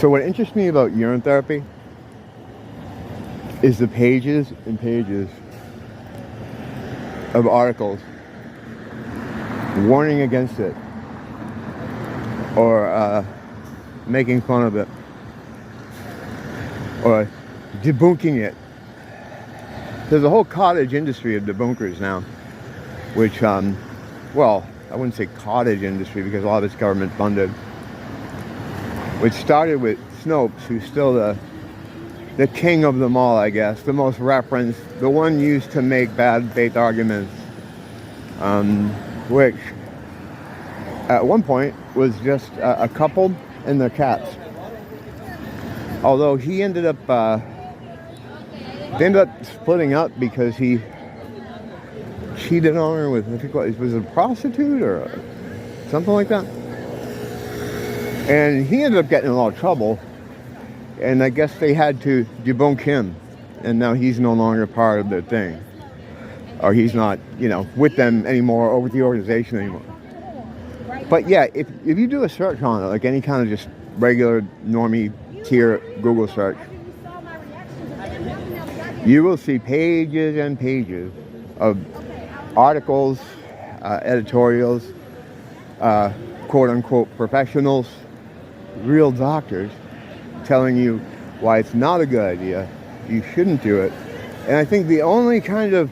So what interests me about urinetherapy is the pages and pages of articles warning against it or making fun of it or debunking it. There's a whole cottage industry of debunkers now, which, well, I wouldn't say cottage industry because a lot of it's government funded. Which started with Snopes, who's still the king of them all, I guess, the most referenced, the one used to make bad faith arguments, which at one point was just a couple and their cats. Although he ended up, they ended up splitting up because he cheated on her with, I think, was it a prostitute or something like that? And he ended up getting in a lot of trouble, and I guess they had to debunk him, and now he's no longer part of their thing, or he's not, you know, with them anymore, or with the organization anymore. But yeah, if you do a search on it, like any kind of just regular normie tier Google search, you will see pages and pages of articles, editorials, quote-unquote professionals, real doctors, telling you why it's not a good idea, you shouldn't do it. And I think the only kind of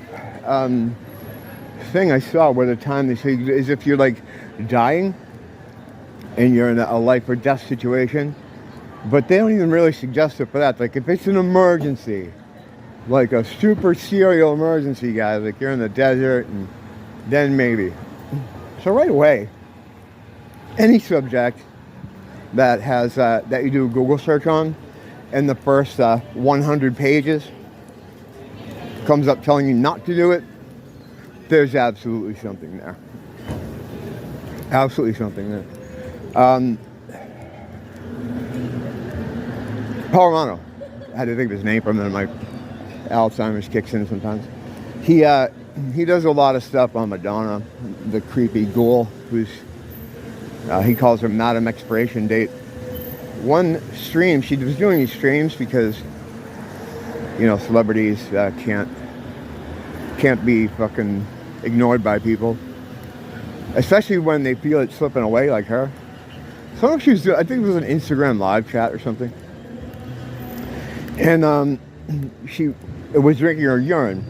thing I saw where the time they say is if you're like dying and you're in a life or death situation, but they don't even really suggest it for that. Like if it's an emergency, like a super serial emergency, guys, like you're in the desert, and then maybe. So right away, any subject that has that you do a Google search on, and the first 100 pages comes up telling you not to do it, there's absolutely something there. Absolutely something there. Paul Romano, I had to think of his name for a minute. My Alzheimer's kicks in sometimes. He does a lot of stuff on Madonna, the creepy ghoul who's he calls her Madam Expiration Date. One stream, she was doing these streams because, you know, celebrities can't be fucking ignored by people, especially when they feel it slipping away, like her. So she was doing, I think it was an Instagram live chat or something, and she was drinking her urine,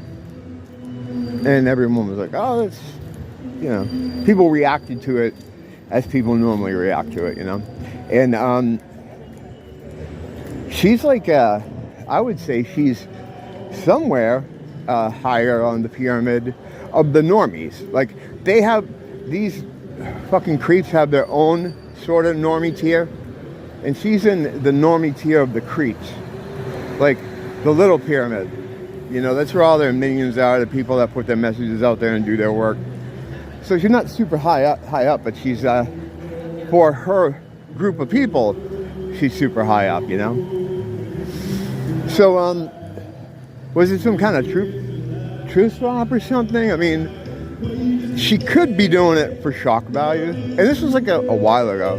and everyone was like, "Oh, that's," you know, people reacted to it as people normally react to it, you know. And she's like, I would say she's somewhere higher on the pyramid of the normies. Like, they have, these fucking creeps have their own sort of normie tier, and she's in the normie tier of the creeps. Like, the little pyramid. You know, that's where all their minions are, the people that put their messages out there and do their work. So she's not super high up, but she's, for her group of people, she's super high up, you know? So, was it some kind of truth swap or something? I mean, she could be doing it for shock value. And this was like a while ago.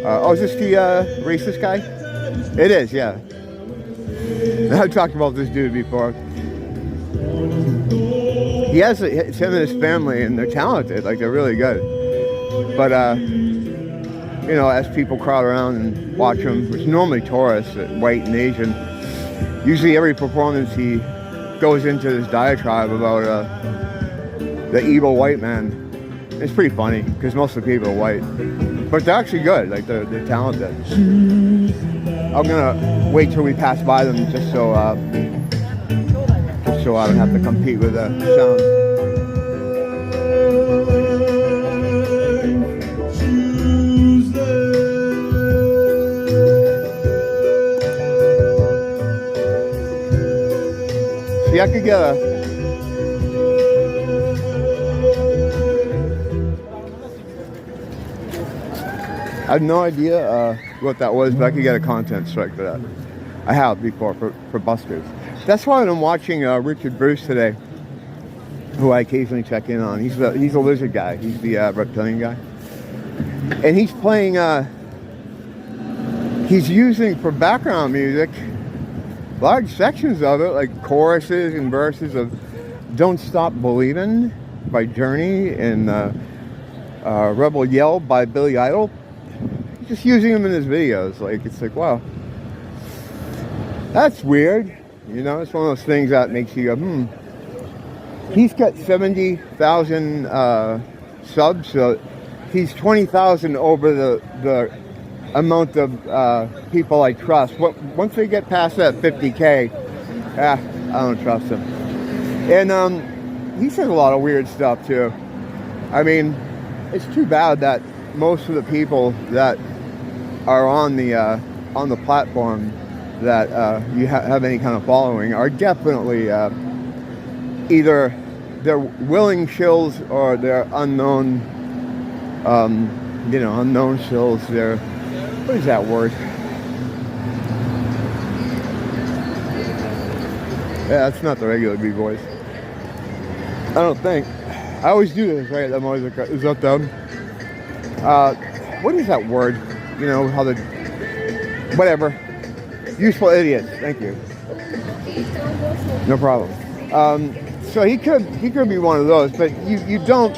Oh, is this the racist guy? It is, yeah. I've talked about this dude before. He has, it's him and his family, and they're talented, like they're really good. But, you know, as people crowd around and watch him, which normally tourists, white and Asian, usually every performance he goes into this diatribe about the evil white man. It's pretty funny, because most of the people are white. But they're actually good, like they're talented. I'm gonna wait till we pass by them just so I don't have to compete with the sound. See, I could get I have no idea what that was, but I could get a content strike for that. I have before for Busters. That's why I'm watching Richard Bruce today, who I occasionally check in on. He's a lizard guy. He's the reptilian guy. And he's playing, he's using for background music large sections of it, like choruses and verses of Don't Stop Believin' by Journey and Rebel Yell by Billy Idol. He's just using them in his videos. Like, it's like, wow, that's weird. You know, it's one of those things that makes you go, He's got 70,000 subs, so he's 20,000 over the amount of people I trust. Once they get past that 50K, I don't trust him. And he says a lot of weird stuff too. I mean, it's too bad that most of the people that are on the platform that you have any kind of following are definitely either they're willing shills or they're unknown, unknown shills. They're, what is that word? Yeah, that's not the regular B voice. I don't think. I always do this, right? I'm always like, is that them? What is that word? You know, how the, whatever. Useful idiots. Thank you. No problem. So he could be one of those, but you don't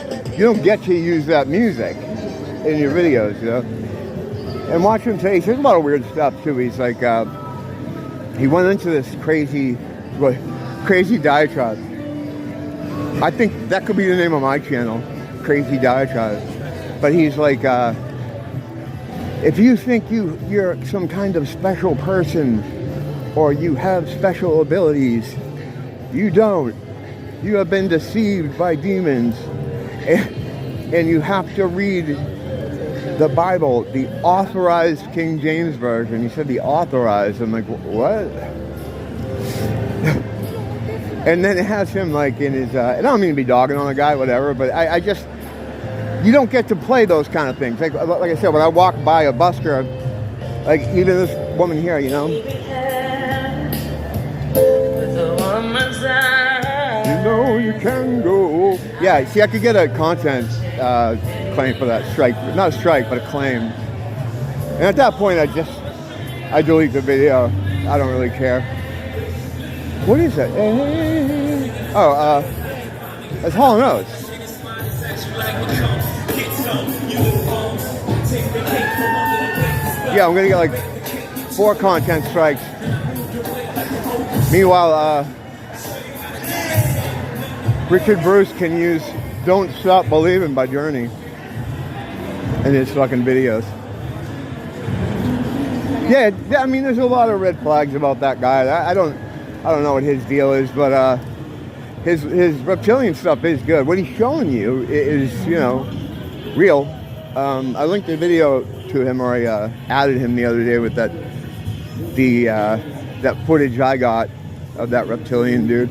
get to use that music in your videos, you know. And watch him today. He says a lot of weird stuff too. He's like, he went into this crazy diatribe. I think that could be the name of my channel, Crazy Diatribe. But he's like, if you think you're some kind of special person or you have special abilities, you don't. You have been deceived by demons, and you have to read the Bible, the authorized King James Version. He said the authorized. I'm like, what? And then it has him like in his, I don't mean to be dogging on the guy, whatever, but I just, you don't get to play those kind of things. Like I said, when I walk by a busker, like even this woman here, you know. You know you can go. Yeah, see, I could get a content claim for that strike. Not a strike, but a claim. And at that point, I delete the video. I don't really care. What is that? Oh, that's Hall & Oates. Yeah, I'm gonna get like 4 content strikes. Meanwhile, Richard Bruce can use Don't Stop Believin' by Journey in his fucking videos. Yeah, I mean, there's a lot of red flags about that guy. I don't know what his deal is, but his reptilian stuff is good. What he's showing you is, you know, real. I linked a video to him, or I added him the other day with that footage I got of that reptilian dude.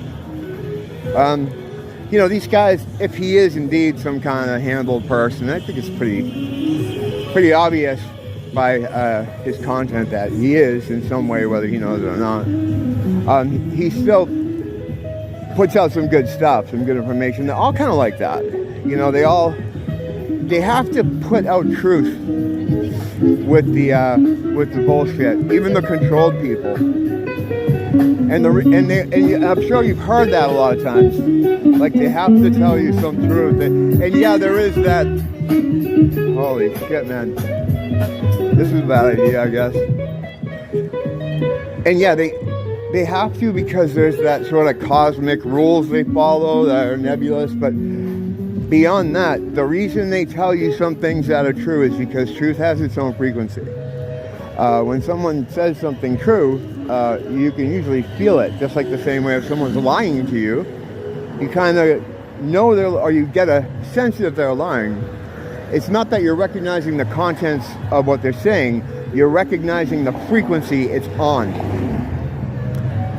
You know, these guys, if he is indeed some kind of handled person, I think it's pretty obvious by his content that he is in some way, whether he knows it or not. He still puts out some good stuff, some good information. They're all kind of like that. You know, they have to put out truth with the bullshit, even the controlled people. And I'm sure you've heard that a lot of times. Like, they have to tell you some truth. And yeah, there is that. Holy shit, man. This is a bad idea, I guess. And yeah, they have to, because there's that sort of cosmic rules they follow that are nebulous. But beyond that, the reason they tell you some things that are true is because truth has its own frequency. When someone says something true, you can usually feel it, just like the same way if someone's lying to you, you kind of know or you get a sense that they're lying. It's not that you're recognizing the contents of what they're saying, you're recognizing the frequency it's on.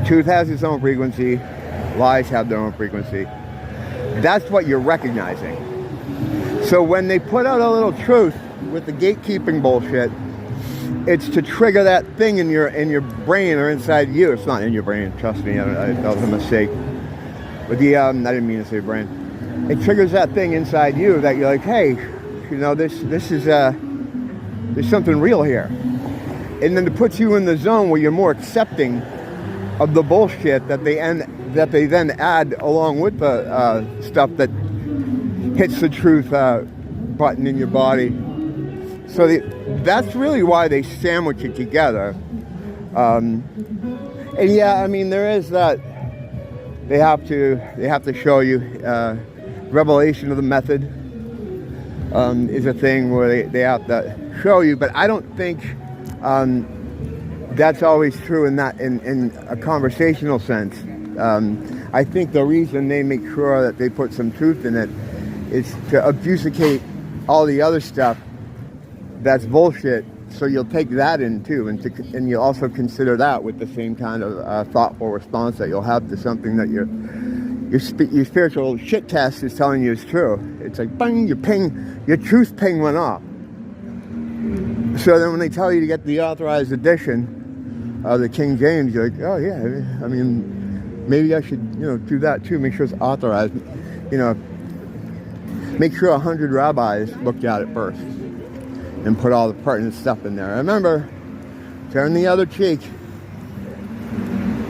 Truth has its own frequency, lies have their own frequency. That's what you're recognizing. So when they put out a little truth with the gatekeeping bullshit, it's to trigger that thing in your brain or inside you. It's not in your brain, trust me. That was a mistake. But I didn't mean to say brain. It triggers that thing inside you that you're like, hey, you know, this is there's something real here. And then it puts you in the zone where you're more accepting of the bullshit that they then add along with the stuff that hits the truth button in your body. So that's really why they sandwich it together. And yeah, I mean, there is that. They have to show you revelation of the method is a thing where they have to show you, but I don't think that's always true in a conversational sense. I think the reason they make sure that they put some truth in it is to obfuscate all the other stuff that's bullshit. So you'll take that in too, and you'll also consider that with the same kind of thoughtful response that you'll have to something that your spiritual shit test is telling you is true. It's like bang, your truth ping went off. So then when they tell you to get the authorized edition of the King James, you're like, oh yeah, I mean, maybe I should, do that too. Make sure it's authorized. Make sure 100 rabbis looked at it first and put all the pertinent stuff in there. Remember, turn the other cheek.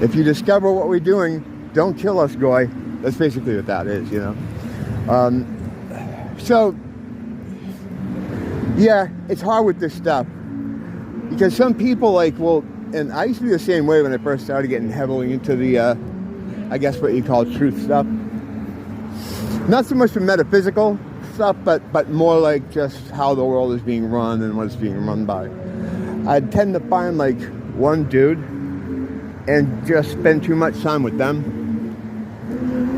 If you discover what we're doing, don't kill us, Goy. That's basically what that is, So, yeah, it's hard with this stuff. Because some people and I used to be the same way when I first started getting heavily into the, I guess what you call truth stuff. Not so much the metaphysical stuff, but more like just how the world is being run and what it's being run by. I tend to find one dude and just spend too much time with them.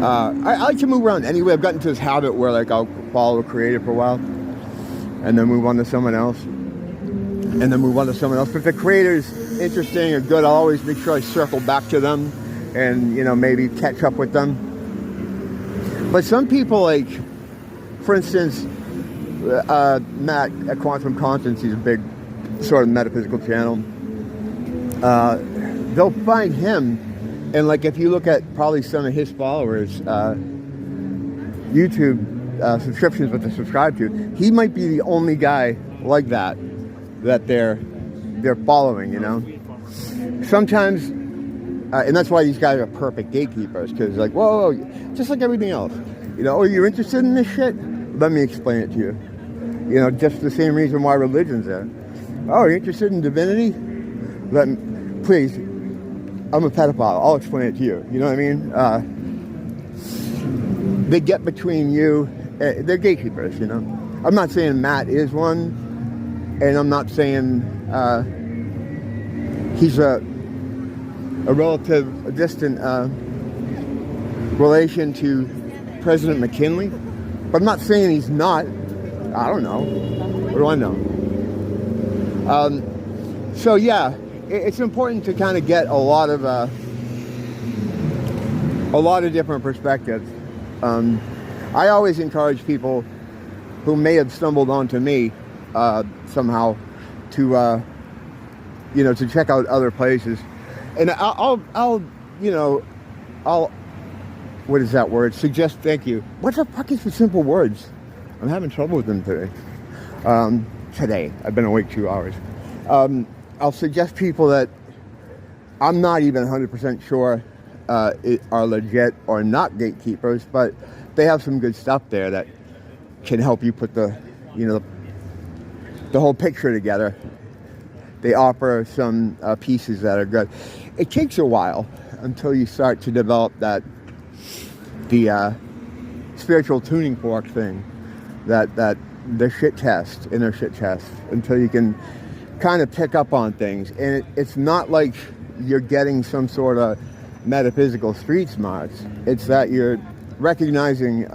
I like to move around anyway. I've gotten to this habit where I'll follow a creator for a while and then move on to someone else and then move on to someone else. But if the creator's interesting or good, I'll always make sure I circle back to them and maybe catch up with them. But some people for instance, Matt at Quantum Conscience, he's a big sort of metaphysical channel. They'll find him, and if you look at probably some of his followers, YouTube subscriptions, what they subscribe to, he might be the only guy like that they're following. Sometimes, and that's why these guys are perfect gatekeepers, because whoa, just like everything else. Oh, you're interested in this shit? Let me explain it to you. Just the same reason why religion's there. Oh, you're interested in divinity? Please, I'm a pedophile. I'll explain it to you. You know what I mean? They get between you. They're gatekeepers, I'm not saying Matt is one, and I'm not saying he's a distant relation to President McKinley. But I'm not saying he's not. I don't know. What do I know? So yeah, it's important to kind of get a lot of different perspectives. I always encourage people who may have stumbled onto me somehow to check out other places, and I'll what is that word? Suggest. Thank you. What the fuck is the simple words? I'm having trouble with them today. Today. I've been awake 2 hours. I'll suggest people that I'm not even 100% sure are legit or not gatekeepers, but they have some good stuff there that can help you put the whole picture together. They offer some pieces that are good. It takes a while until you start to develop the spiritual tuning fork thing, that the shit test, inner shit test, until you can kind of pick up on things. And it's not like you're getting some sort of metaphysical street smarts. It's that you're recognizing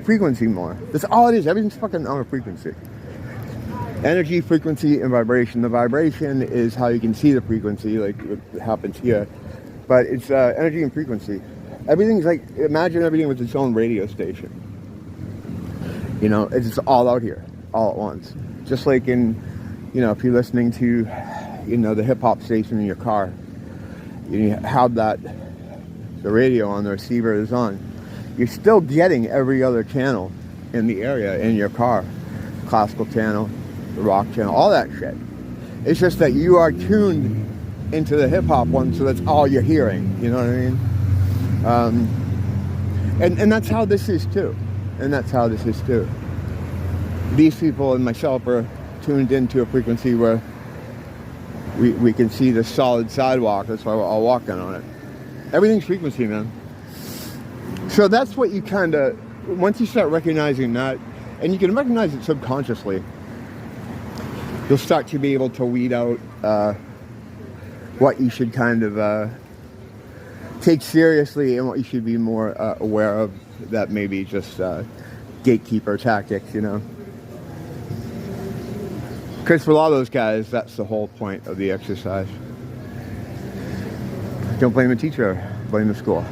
frequency more. That's all it is. Everything's fucking on a frequency. Energy, frequency, and vibration. The vibration is how you can see the frequency, like what happens here. But it's energy and frequency. Everything's imagine everything with its own radio station. It's all out here, all at once. Just like in, if you're listening to, the hip-hop station in your car, you have the radio on, the receiver is on. You're still getting every other channel in the area in your car. classical channel, the rock channel, all that shit. It's just that you are tuned into the hip-hop one, so that's all you're hearing, you know what I mean? And that's how this is too. These people and myself are tuned into a frequency where we can see the solid sidewalk. That's why we're all walking on it. Everything's frequency, man. So that's what you kind of, once you start recognizing that, and you can recognize it subconsciously, you'll start to be able to weed out what you should kind of take seriously and what you should be more aware of that maybe just gatekeeper tactics, you know. Because for a lot of those guys, that's the whole point of the exercise. Don't blame the teacher, blame the school.